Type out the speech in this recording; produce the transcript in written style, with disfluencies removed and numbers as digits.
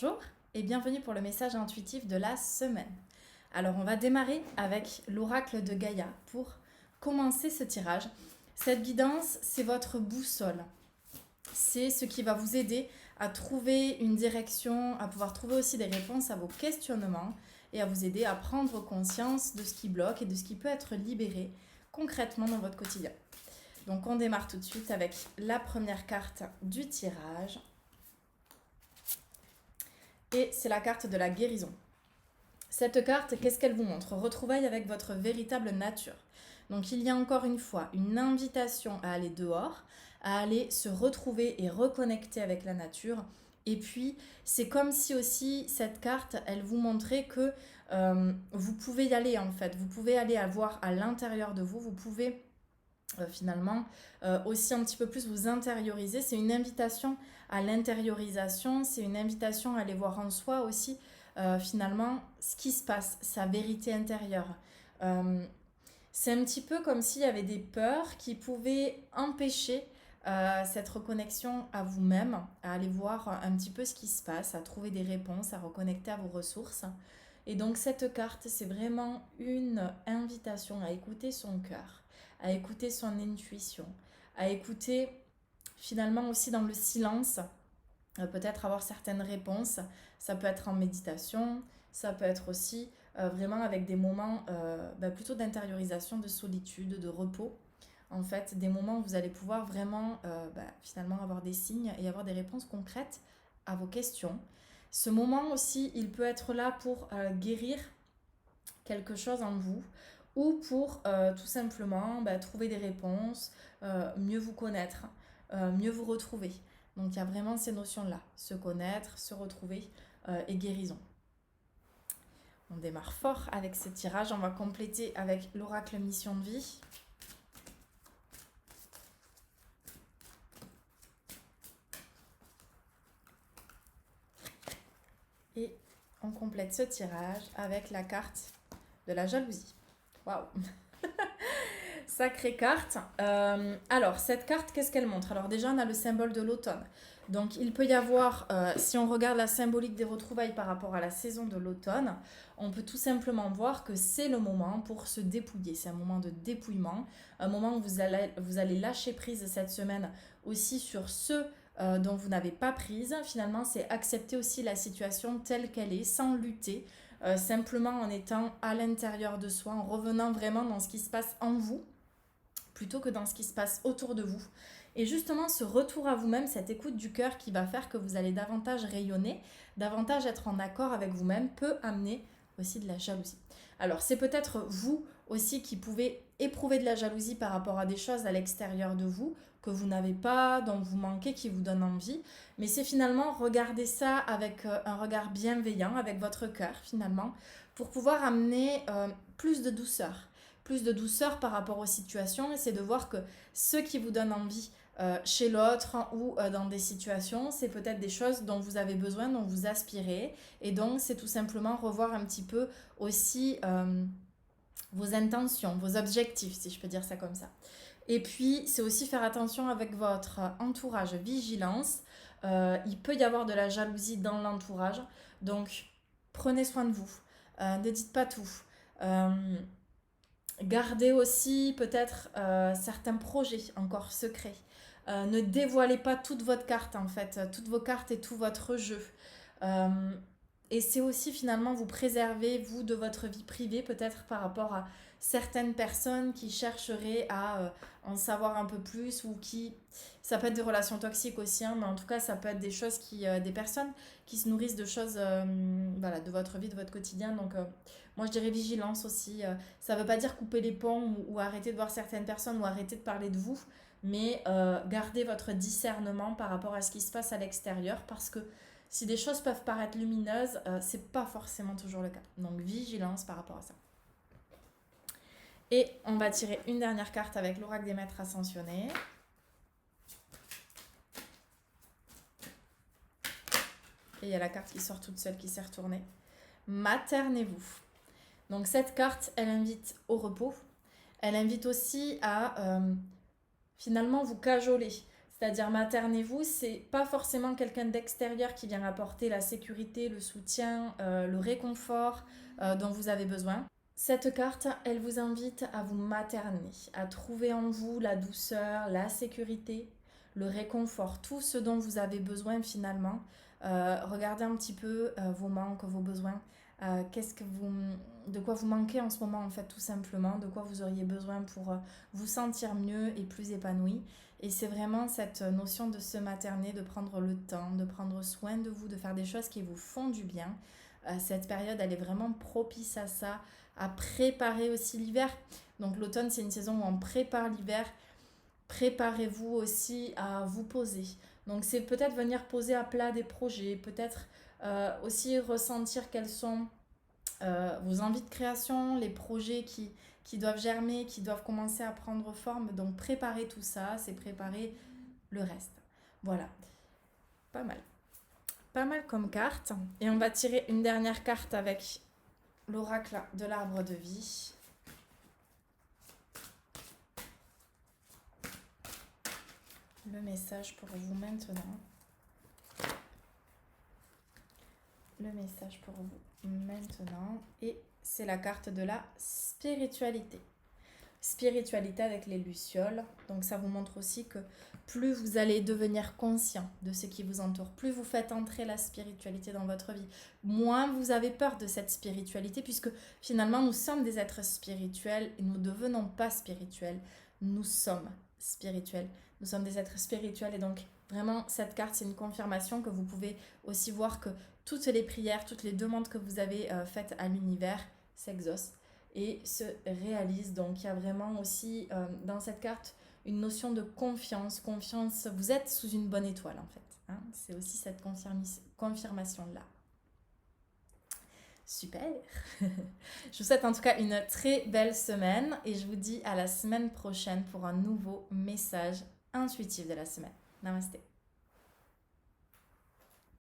Bonjour et bienvenue pour le message intuitif de la semaine. Alors on va démarrer avec l'oracle de Gaïa pour commencer ce tirage. Cette guidance, c'est votre boussole. C'est ce qui va vous aider à trouver une direction, à pouvoir trouver aussi des réponses à vos questionnements et à vous aider à prendre conscience de ce qui bloque et de ce qui peut être libéré concrètement dans votre quotidien. Donc on démarre tout de suite avec la première carte du tirage. Et c'est la carte de la guérison. Cette carte, qu'est-ce qu'elle vous montre? Retrouvailles avec votre véritable nature. Donc il y a encore une fois une invitation à aller dehors, à aller se retrouver et reconnecter avec la nature. Et puis c'est comme si aussi cette carte, elle vous montrait que vous pouvez y aller en fait. Vous pouvez aller voir à l'intérieur de vous, vous pouvez finalement aussi un petit peu plus vous intérioriser. C'est une invitation à l'intériorisation, c'est une invitation à aller voir en soi aussi finalement ce qui se passe, sa vérité intérieure. C'est un petit peu comme s'il y avait des peurs qui pouvaient empêcher cette reconnexion à vous-même, à aller voir un petit peu ce qui se passe, à trouver des réponses, à reconnecter à vos ressources. Et donc cette carte, c'est vraiment une invitation à écouter son cœur, à écouter son intuition, à écouter finalement aussi dans le silence, peut-être avoir certaines réponses. Ça peut être en méditation, ça peut être aussi vraiment avec des moments plutôt d'intériorisation, de solitude, de repos. En fait, des moments où vous allez pouvoir vraiment finalement avoir des signes et avoir des réponses concrètes à vos questions. Ce moment aussi, il peut être là pour guérir quelque chose en vous ou pour tout simplement trouver des réponses, mieux vous connaître, mieux vous retrouver. Donc il y a vraiment ces notions-là, se connaître, se retrouver et guérison. On démarre fort avec ce tirage, on va compléter avec l'oracle mission de vie. Et on complète ce tirage avec la carte de la jalousie. Waouh! Sacrée carte. Alors, cette carte, qu'est-ce qu'elle montre? Alors déjà, on a le symbole de l'automne. Donc, il peut y avoir, si on regarde la symbolique des retrouvailles par rapport à la saison de l'automne, on peut tout simplement voir que c'est le moment pour se dépouiller. C'est un moment de dépouillement, un moment où vous allez lâcher prise cette semaine aussi sur ceux dont vous n'avez pas prise. Finalement, c'est accepter aussi la situation telle qu'elle est, sans lutter, simplement en étant à l'intérieur de soi, en revenant vraiment dans ce qui se passe en vous, plutôt que dans ce qui se passe autour de vous. Et justement, ce retour à vous-même, cette écoute du cœur qui va faire que vous allez davantage rayonner, davantage être en accord avec vous-même, peut amener aussi de la jalousie. Alors, c'est peut-être vous aussi qui pouvez éprouver de la jalousie par rapport à des choses à l'extérieur de vous que vous n'avez pas, dont vous manquez, qui vous donnent envie. Mais c'est finalement regarder ça avec un regard bienveillant, avec votre cœur finalement, pour pouvoir amener plus de douceur par rapport aux situations, et c'est de voir que ce qui vous donne envie chez l'autre ou dans des situations, c'est peut-être des choses dont vous avez besoin, dont vous aspirez, et donc c'est tout simplement revoir un petit peu aussi vos intentions, vos objectifs, si je peux dire ça comme ça. Et puis, c'est aussi faire attention avec votre entourage, vigilance. Il peut y avoir de la jalousie dans l'entourage, donc prenez soin de vous, ne dites pas tout. Gardez aussi peut-être certains projets encore secrets. Ne dévoilez pas toute votre carte en fait, toutes vos cartes et tout votre jeu. Euh, et c'est aussi finalement vous préserver, vous, de votre vie privée, peut-être par rapport à certaines personnes qui chercheraient à en savoir un peu plus ou qui... Ça peut être des relations toxiques aussi, hein, mais en tout cas, ça peut être des choses des personnes qui se nourrissent de choses voilà, de votre vie, de votre quotidien. Donc, moi, je dirais vigilance aussi. Ça ne veut pas dire couper les ponts ou arrêter de voir certaines personnes ou arrêter de parler de vous, mais gardez votre discernement par rapport à ce qui se passe à l'extérieur parce que si des choses peuvent paraître lumineuses, c'est pas forcément toujours le cas. Donc vigilance par rapport à ça. Et on va tirer une dernière carte avec l'oracle des maîtres ascensionnés. Et il y a la carte qui sort toute seule qui s'est retournée. Maternez-vous. Donc cette carte, elle invite au repos. Elle invite aussi à finalement vous cajoler. C'est-à-dire maternez-vous, c'est pas forcément quelqu'un d'extérieur qui vient apporter la sécurité, le soutien, le réconfort dont vous avez besoin. Cette carte, elle vous invite à vous materner, à trouver en vous la douceur, la sécurité, le réconfort, tout ce dont vous avez besoin finalement. Regardez un petit peu vos manques, vos besoins. De quoi vous manquez en ce moment en fait tout simplement, de quoi vous auriez besoin pour vous sentir mieux et plus épanoui. Et c'est vraiment cette notion de se materner, de prendre le temps, de prendre soin de vous, de faire des choses qui vous font du bien. Cette période, elle est vraiment propice à ça, à préparer aussi l'hiver. Donc l'automne, c'est une saison où on prépare l'hiver. Préparez-vous aussi à vous poser. Donc c'est peut-être venir poser à plat des projets, peut-être aussi ressentir quelles sont vos envies de création, les projets qui doivent germer, qui doivent commencer à prendre forme. Donc préparer tout ça, c'est préparer le reste. Voilà, pas mal. Pas mal comme carte. Et on va tirer une dernière carte avec l'oracle de l'arbre de vie. Le message pour vous maintenant. Le message pour vous maintenant. Et c'est la carte de la spiritualité. Spiritualité avec les lucioles. Donc ça vous montre aussi que plus vous allez devenir conscient de ce qui vous entoure, plus vous faites entrer la spiritualité dans votre vie, moins vous avez peur de cette spiritualité, puisque finalement nous sommes des êtres spirituels et nous ne devenons pas spirituels, nous sommes spirituels, nous sommes des êtres spirituels. Et donc vraiment cette carte, c'est une confirmation que vous pouvez aussi voir que toutes les prières, toutes les demandes que vous avez faites à l'univers s'exaucent et se réalisent. Donc il y a vraiment aussi dans cette carte une notion de confiance. Confiance, vous êtes sous une bonne étoile en fait. Hein. C'est aussi cette confirmation-là. Super. Je vous souhaite en tout cas une très belle semaine et je vous dis à la semaine prochaine pour un nouveau message intuitif de la semaine. Namasté.